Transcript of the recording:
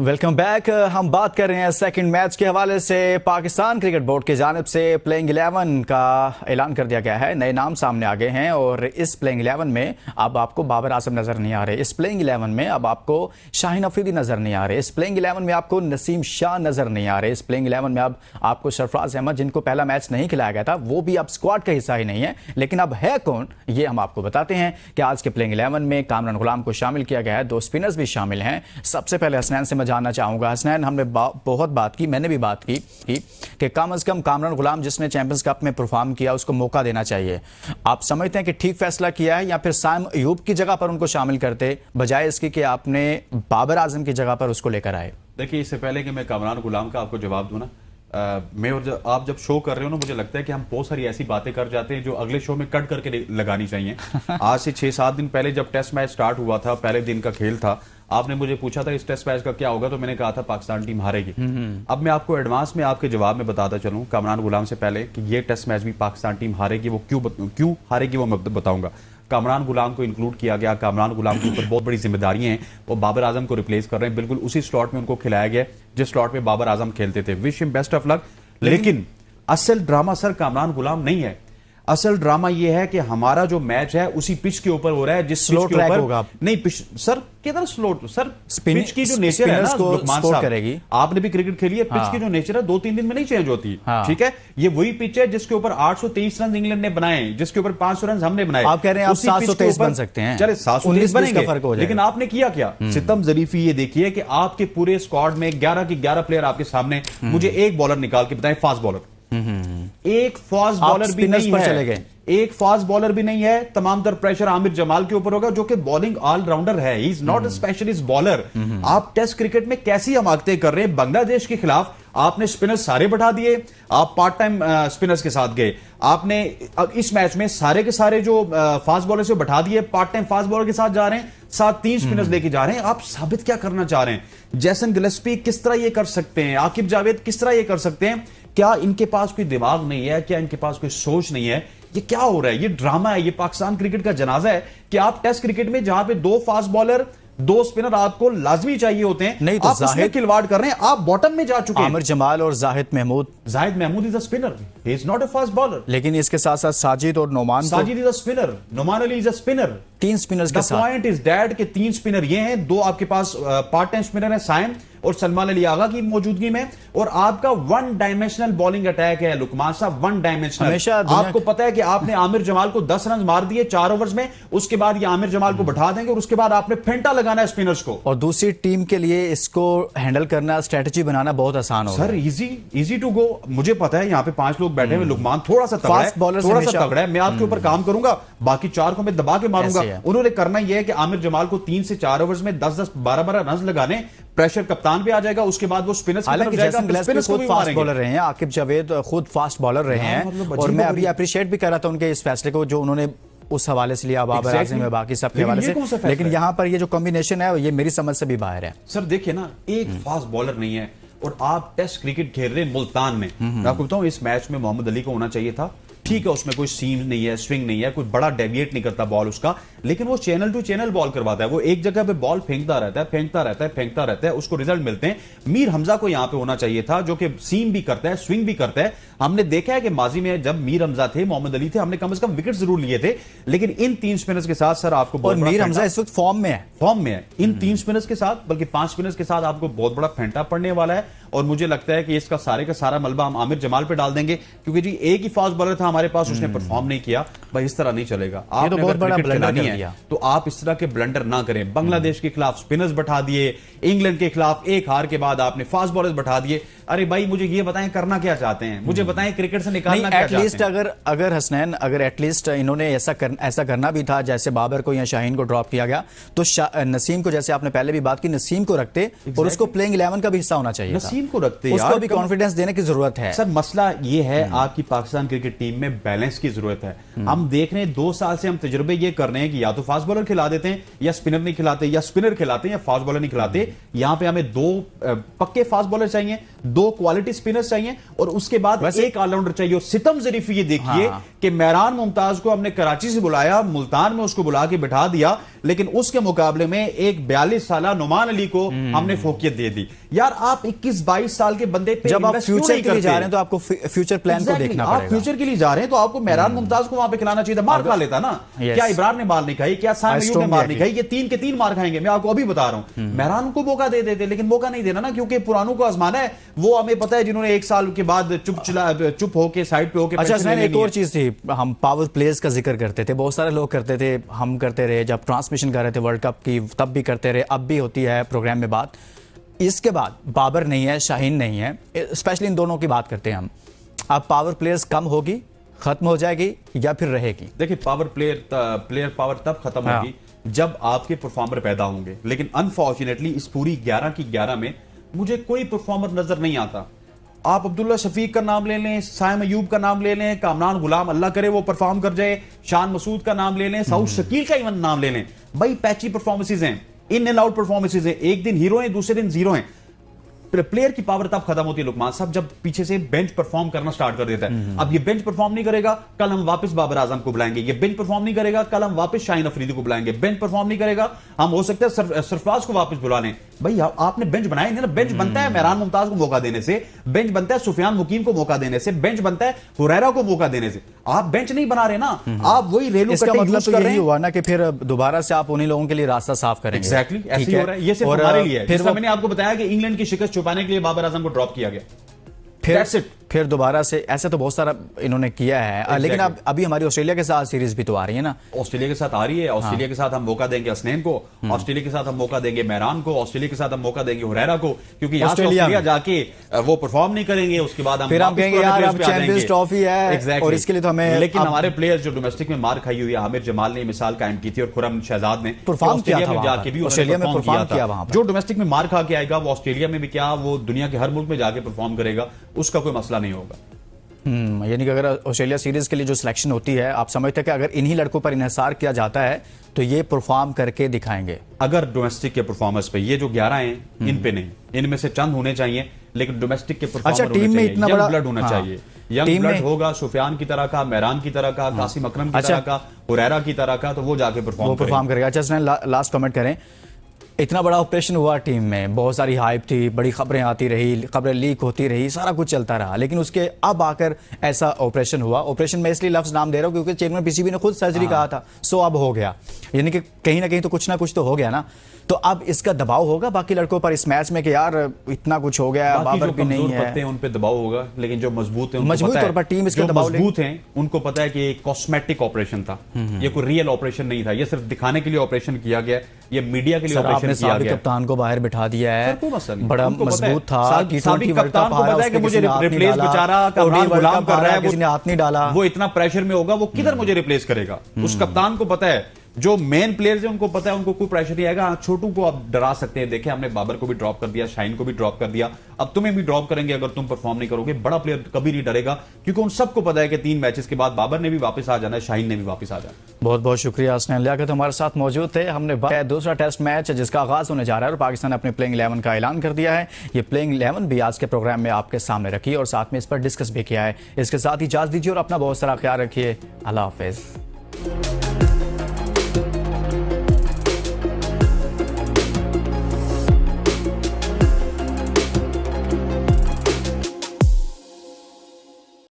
Welcome back. हम बात कर रहे हैं सेकंड मैच के हवाले से। पाकिस्तान क्रिकेट बोर्ड की जानिब से प्लेइंग 11 का ऐलान कर दिया गया है। नए नाम सामने आ गए हैं और इस प्लेइंग 11 में अब आपको बाबर आजम नजर नहीं आ रहे। इस प्लेइंग 11 में अब आपको शाहीन अफरीदी नजर नहीं आ रहे। इस प्लेइंग 11 में आपको नसीम शाह नजर नहीं आ रहे। इस प्लेइंग 11 में अब आपको सरफराज अहमद, जिनको पहला मैच नहीं खिलाया गया था, वो भी अब स्क्वाड का हिस्सा ही नहीं है। लेकिन अब है कौन, ये हम आपको बताते हैं कि आज के प्लेइंग 11 में कामरान गुलाम को शामिल किया गया है। 2 स्पिनर्स भी शामिल हैं। सबसे पहले हसनैन से जानना चाहूंगा। हसनैन, हमने बहुत बात की, मैंने भी बात की कि कम से कम कामरान गुलाम जिसने चैंपियंस कप में परफॉर्म किया उसको मौका देना चाहिए। आप समझते हैं कि ठीक फैसला किया है या फिर साइम अयूब की जगह पर उनको शामिल करते बजाय इसकी कि आपने बाबर आजम की जगह पर उसको लेकर आए? देखिए, इससे पहले कि मैं कामरान गुलाम का आपको जवाब दूं ना, मैं और आप जब शो कर रहे हो ना, मुझे लगता है कि हम बहुत सारी ऐसी बातें कर जाते हैं जो अगले शो में कट करके लगानी चाहिए। आज से 6-7 दिन पहले जब टेस्ट मैच स्टार्ट हुआ था, पहले दिन का खेल था, आपने मुझे पूछा था इस टेस्ट मैच का क्या होगा, तो मैंने कहा था पाकिस्तान टीम हारेगी। अब मैं आपको एडवांस में आपके जवाब में बताता चलूं कामरान गुलाम से पहले कि ये टेस्ट मैच भी पाकिस्तान टीम हारेगी। वो क्यों हारेगी वो मैं बताऊंगा। कामरान गुलाम को इंक्लूड किया गया। कामरान गुलाम के ऊपर बहुत बड़ी जिम्मेदारियां हैं। वो बाबर आजम को रिप्लेस कर रहे हैं। बिल्कुल उसी स्लॉट में उनको खिलाया गया जिस स्लॉट में बाबर आजम खेलते थे। Wish him best of luck. लेकिन असल ड्रामा सर कामरान गुलाम नहीं है। असल ड्रामा यह है कि हमारा जो मैच है उसी पिच के ऊपर हो रहा है, जिस स्लो ट्रैक होगा। नहीं पिच सर, किधर स्लो सर, पिच की जो नेचर है ना लुकमान साहब, करेगी। आपने भी क्रिकेट खेली है। पिच की जो नेचर है 2-3 दिन में नहीं चेंज होती। ठीक है, ये वही पिच है जिसके ऊपर 823 रन इंग्लैंड ने बनाए, जिसके ऊपर 500 रन हमने बनाए। आप कह रहे हैं आप 723 बन सकते हैं। चले 719 बनेंगे, लेकिन आपने किया क्या? सितम जरीफी ये देखिए कि आपके पूरे स्क्वाड में 11 के 11 प्लेयर आपके सामने। मुझे एक बॉलर निकाल के बताएं, फास्ट बॉलर। एक फास्ट बॉलर भी नहीं है, चले गए। एक फास्ट बॉलर भी नहीं है। तमाम तर प्रेशर आमिर जमाल के ऊपर होगा, जो कि बॉलिंग ऑलराउंडर है। ही is not a specialist bowler. आप टेस्ट क्रिकेट में कैसी हमाकतें कर रहे हैं? बांग्लादेश के खिलाफ आपने स्पिनर्स सारे बैठा दिए, आप पार्ट टाइम स्पिनर्स के साथ गए। आपने इस मैच में सारे के सारे जो फास्ट बॉलर से बैठा दिए, पार्ट टाइम फास्ट बॉलर के साथ जा रहे हैं, साथ 3 स्पिनर्स लेके जा रहे हैं। आप साबित क्या करना चाह रहे हैं? जैसन गिलेस्पी किस तरह ये कर सकते हैं? आकिब जावेद किस तरह ये कर सकते हैं? क्या इनके पास कोई दिमाग नहीं है? क्या इनके पास कोई सोच नहीं है? ये क्या हो रहा है? ये ड्रामा है। ये पाकिस्तान क्रिकेट का जनाजा है कि आप टेस्ट क्रिकेट में जहां पे 2 फास्ट बॉलर 2 स्पिनर आपको लाजमी चाहिए होते हैं, नहीं तो आप उसमें खिलवाड़ कर रहे हैं। आप बॉटम में जा चुके हैं। आमिर जमाल और Zahid Mahmood is a spinner, he is not a fast bowler. लेकिन इसके साथ साथ साजिद और Noman, Sajid is a spinner, Noman Ali is a spinner. 3 spinners के साथ। पॉइंट इज दैट कि 3 स्पिनर ये हैं, 2 आपके पास पार्ट टाइम स्पिनर है, साइम और सलमान अली आगा की मौजूदगी में, और आपका 1 डायमेंशनल बॉलिंग अटैक है लुकमान साहब, 1 डायमेंशनल। आपको पता है कि आपने आमिर जमाल को 10 रन मार दिए 4 ओवर्स में, उसके बाद ये आमिर जमाल को बैठा देंगे और उसके बाद आपने फेंटा लगाना है स्पिनर्स को। और दूसरी टीम के लिए इसको हैंडल करना, स्ट्रेटजी बनाना बहुत आसान होगा सर। Easy to go. मुझे पता है यहाँ पे 5 लोग बैठे हुए। लुकमान थोड़ा सा तगड़ा है, थोड़ा सा तगड़ा है। मैं आपके ऊपर काम करूंगा, बाकी 4 को मैं दबा के मारूंगा। उन्होंने करना यह है कि आमिर जमाल को 3 से 4 ओवर्स में 10-10, 12-12 रन लगाने। प्रेशर कप्तान पे आ जाएगा, उसके बाद वो स्पिनर्स खुद फास्ट बॉलर रहे हैं। आकिब जावेद खुद फास्ट बॉलर रहे हैं। और मैं अभी अप्रिशिएट भी कर रहा था उनके इस फैसले को जो उन्होंने उस हवाले से लिया, बाबर आजम में, बाकी सब के हवाले से। लेकिन यहां पर ये जो कॉम्बिनेशन है ये मेरी समझ से भी बाहर है। सर देखिए ना, एक फास्ट बॉलर नहीं है और आप टेस्ट क्रिकेट खेल रहे हैं मुल्तान में। मैं आपको बताऊं, इस मैच में मोहम्मद अली को होना चाहिए था। ठीक है, उसमें कोई सीम नहीं है, स्विंग नहीं है, कोई बड़ा डेविएट नहीं करता बॉल उसका, लेकिन वो चैनल टू चैनल बॉल करवाता है। वो एक जगह पे बॉल फेंकता रहता है, उसको रिजल्ट मिलते हैं। मीर हमजा को यहां पे होना चाहिए था, जो कि सीम भी करता है, स्विंग भी करता है। हमने देखा है कि माजी में जब मीर हमजा थे, मोहम्मद अली थे, हमने कम से कम विकेट जरूर लिए थे। लेकिन इन 3 स्पिनर्स के साथ सर आपको, और मीर हमजा इस वक्त फॉर्म में है। इन 3 स्पिनर्स के साथ, बल्कि 5 स्पिनर्स के साथ आपको बहुत बड़ा फेंटा पड़ने वाला है। और मुझे लगता है कि इसका सारे का सारा मलबा हम आमिर जमाल पे डाल देंगे, क्योंकि जी एक ही फास्ट बॉलर था हमारे पास, उसने परफॉर्म नहीं किया। भाई इस तरह नहीं चलेगा। आप तो बहुत बड़ा ब्लंडर कर दिया, तो आप इस तरह के ब्लंडर ना करें। बांग्लादेश के खिलाफ स्पिनर्स बैठा दिए, इंग्लैंड के खिलाफ एक हार के बाद आपने फास्ट बॉलर्स बैठा दिए। अरे भाई, मुझे ये बताएं करना क्या चाहते हैं? मुझे बताएं क्रिकेट से निकालना क्या चाहते हैं? अगर हसनैन, अगर एटलीस्ट इन्होंने ऐसा करना भी था, जैसे बाबर को या शाहीन को ड्रॉप किया गया, तो नसीम को, जैसे आपने पहले भी बात की, नसीम को रखते और उसको प्लेइंग 11 का भी हिस्सा होना चाहिए। नसीम को रखते, उसको भी कॉन्फिडेंस देने की जरूरत है। सर मसला ये है, आपकी पाकिस्तान क्रिकेट टीम में बैलेंस की जरूरत है। हम देख रहे हैं 2 साल से हम तजुर्बे ये कर रहे हैं कि या तो फास्ट बॉलर खिला देते हैं, या स्पिनर नहीं खिलाते, या स्पिनर खिलाते हैं, या फास्ट बॉलर नहीं खिलाते। यहां पे हमें 2 पक्के फास्ट बॉलर चाहिए, 2 क्वालिटी स्पिनर्स चाहिए, और उसके बाद एक ऑलराउंडर चाहिए। और सितम जरीफी ये देखिए कि मेहरान मुमताज को हमने कराची से बुलाया, मुल्तान में उसको बुला के बिठा दिया, लेकिन उसके मुकाबले में एक 42 साल नुमान अली को हमने फोकियत दे दी। यार आप 21-22 साल के बंदे पे जब आप invest क्यों फ्यूचर नहीं के लिए जा करते? रहे हैं तो आपको फ्यूचर प्लान को देखना आप पड़ेगा। फ्यूचर के लिए जा रहे हैं तो आपको मेहरान मुमताज को वहां पे खिलाना चाहिए था, मार खा लेता ना। Yes. क्या इब्रार ने मार नहीं खाई, क्या साइम अय्यूब ने strongly मार नहीं agree. खाई? ये 3 के 3 मार खाएंगे, मैं आपको अभी बता रहा हूं। मेहरान को मौका दे देते, लेकिन मौका नहीं देना ना, क्योंकि पुरानों को आजमाना है। वो हमें पता है जिन्होंने 1 साल के बाद चुप होके साइड पे होके अच्छा पेंशन सर, ले एक लेनी और है। चीज थी, हम पावर प्लेयर्स का जिक्र करते थे, बहुत सारे लोग करते थे, हम करते रहे, जब ट्रांसमिशन कर रहे थे वर्ल्ड कप की तब भी करते रहे, अब भी होती है प्रोग्राम में बात। इसके बाद बाबर नहीं है, शाहीन नहीं है, स्पेशली इन दोनों की बात करते हैं हम। अब पावर प्लेयर्स कम होगी, खत्म हो जाएगी या फिर रहेगी? देखिए प्लेयर पावर तब खत्म हाँ। होगी जब आपके परफॉर्मर पैदा होंगे, लेकिन अनफॉर्चुनेटली इस पूरी 11 की 11 में मुझे कोई परफॉर्मर नजर नहीं आता। आप अब्दुल्ला शफीक का नाम ले लें, साइम अयूब का नाम ले लें, कामरान गुलाम अल्लाह करे वो परफॉर्म कर जाए, शान मसूद का नाम ले लें, सऊद शकील का इवन नाम ले लें, भाई पैची परफॉर्मेंसेज हैं, इन एंड आउट परफॉर्मेंसेज हैं, एक दिन हीरो हैं दूसरे दिन जीरो हैं। प्लेयर की पावर तब खत्म होती है लुकमान साहब जब पीछे से बेंच परफॉर्म करना स्टार्ट कर देता है। अब ये बेंच परफॉर्म नहीं करेगा, कल हम वापस बाबर आजम को बुलाएंगे। ये बेंच परफॉर्म नहीं करेगा, कल हम वापस शाहीन अफरीदी को बुलाएंगे। बेंच परफॉर्म नहीं करेगा, हम हो सकता है सरफराज को वापस बुला लें। भाई आपने बेंच बनाया नहीं ना। बेंच बनता है मेहरान मुमताज को मौका देने से, बेंच बनता है सुफियान मुकीम को मौका देने से, बेंच बनता है हुरैरा को मौका देने से। आप बेंच नहीं बना रहे ना, आप वही रेलू इसका कट्टे मतलब यूज तो कर यही रहे हैं। हुआ ना कि फिर दोबारा से आप उन्हीं लोगों के लिए रास्ता साफ करेंगे। एग्जैक्टली ऐसे ठीक ही हो रहा है। ये सिर्फ और, हमारे लिए है। फिर फिर मैंने आपको बताया कि इंग्लैंड की शिकस्त छुपाने के लिए बाबर आजम को ड्रॉप किया गया। That's it. फिर दोबारा से ऐसे तो बहुत सारा इन्होंने किया है। लेकिन अब अभी हमारी ऑस्ट्रेलिया के साथ सीरीज भी तो आ रही है ना। ऑस्ट्रेलिया के साथ आ रही है। ऑस्ट्रेलिया के साथ हम मौका देंगे हसनैन को, ऑस्ट्रेलिया के साथ हम मौका देंगे मेहरान को, ऑस्ट्रेलिया के साथ हम मौका देंगे हुरैरा को, क्योंकि यहाँ से ऑस्ट्रेलिया जाके वो परफॉर्म नहीं करेंगे। उसके बाद हम फिर हम कहेंगे यार अब चैंपियंस ट्रॉफी है Exactly. और इसके लिए तो हमें। लेकिन हमारे प्लेयर्स जो डोमेस्टिक में मार खाई हुई है, आमिर जमाल ने मिसाल कायम की थी और खुरम शहजाद ने परफॉर्म किया था, जाके भी ऑस्ट्रेलिया में परफॉर्म किया वहां पर। जो डोमेस्टिक में मार खा के आएगा वो ऑस्ट्रेलिया में भी क्या, वो दुनिया के हर मुल्क में जाके परफॉर्म करेगा, उसका कोई मसला नहीं होगा। यानी कि अगर ऑस्ट्रेलिया सीरीज के लिए जो सिलेक्शन होती है, आप समझते हैं कि अगर इन्हीं लड़कों पर इन्हिसार किया जाता है तो ये परफॉर्म करके दिखाएंगे? अगर डोमेस्टिक के परफॉर्मेंस पे, ये जो 11 हैं इन पे नहीं, इनमें से चंद होने चाहिए, लेकिन डोमेस्टिक के परफॉर्मर अच्छा, टीम में इतना बड़ा ब्लड होना चाहिए। यंग ब्लड होगा, सुफियान की तरह का, मेहरान की तरह का, कासिम अकरम की तरह का, हुरैरा की तरह का, तो वो जाके परफॉर्म करेगा। अच्छा लास्ट कमेंट करें, इतना बड़ा ऑपरेशन हुआ टीम में, बहुत सारी हाइप थी, बड़ी खबरें आती रही, खबरें लीक होती रही, सारा कुछ चलता रहा, लेकिन उसके अब आकर ऐसा ऑपरेशन हुआ। ऑपरेशन में इसलिए लफ्ज नाम दे रहा हूं क्योंकि चेयरमैन पीसीबी ने खुद सर्जरी कहा था, सो अब हो गया। यानी कि कहीं ना कहीं तो कुछ ना कुछ तो हो गया ना। तो अब इसका दबाव होगा बाकी लड़कों पर इस मैच में कि यार इतना कुछ हो गया, बाबर भी नहीं है। उन पे दबाव होगा, लेकिन जो मजबूत है, मजबूत तौर पर टीम इसके दबाव मजबूत हैं, उनको पता है कि ये कॉस्मेटिक ऑपरेशन था, ये कोई रियल ऑपरेशन नहीं था, ये सिर्फ दिखाने के लिए ऑपरेशन किया गया, ये मीडिया के लिए ऑपरेशन किया गया। कप्तान को बाहर बिठा दिया है, बड़ा मजबूत था। साबिक कप्तान को पता है कि मुझे रिप्लेस बेचारा कामरान गुलाम कर रहा है, किसी ने हाथ नहीं डाला, वो इतना प्रेशर में होगा, वो किधर मुझे रिप्लेस करेगा। उस कप्तान को पता है, जो मेन प्लेयर्स हैं उनको पता है, उनको कोई प्रेशर नहीं आएगा। छोटू को आप डरा सकते हैं, देखें हमने बाबर को भी ड्रॉप कर दिया, शाहीन को भी ड्रॉप कर दिया, अब तुम्हें भी ड्रॉप करेंगे अगर तुम परफॉर्म नहीं करोगे। बड़ा प्लेयर कभी नहीं डरेगा, क्योंकि उन सबको पता है कि 3 मैचेस के बाद बाबर ने भी वापस आ जाना है, शाहीन ने भी वापस आ जाना है। बहुत बहुत शुक्रिया हसनैन लियाकत हमारे साथ मौजूद थे। हमने दूसरा टेस्ट मैच जिसका आगाज होने जा रहा है और पाकिस्तान ने अपने प्लेइंग 11 का ऐलान कर दिया है। ये प्लेइंग 11 भी आज के प्रोग्राम में आपके सामने रखी और साथ में इस पर डिस्कस भी किया है। इसके साथ ही इजाजत दीजिए और अपना बहुत सारा ख्याल रखिए। अल्लाह हाफिज।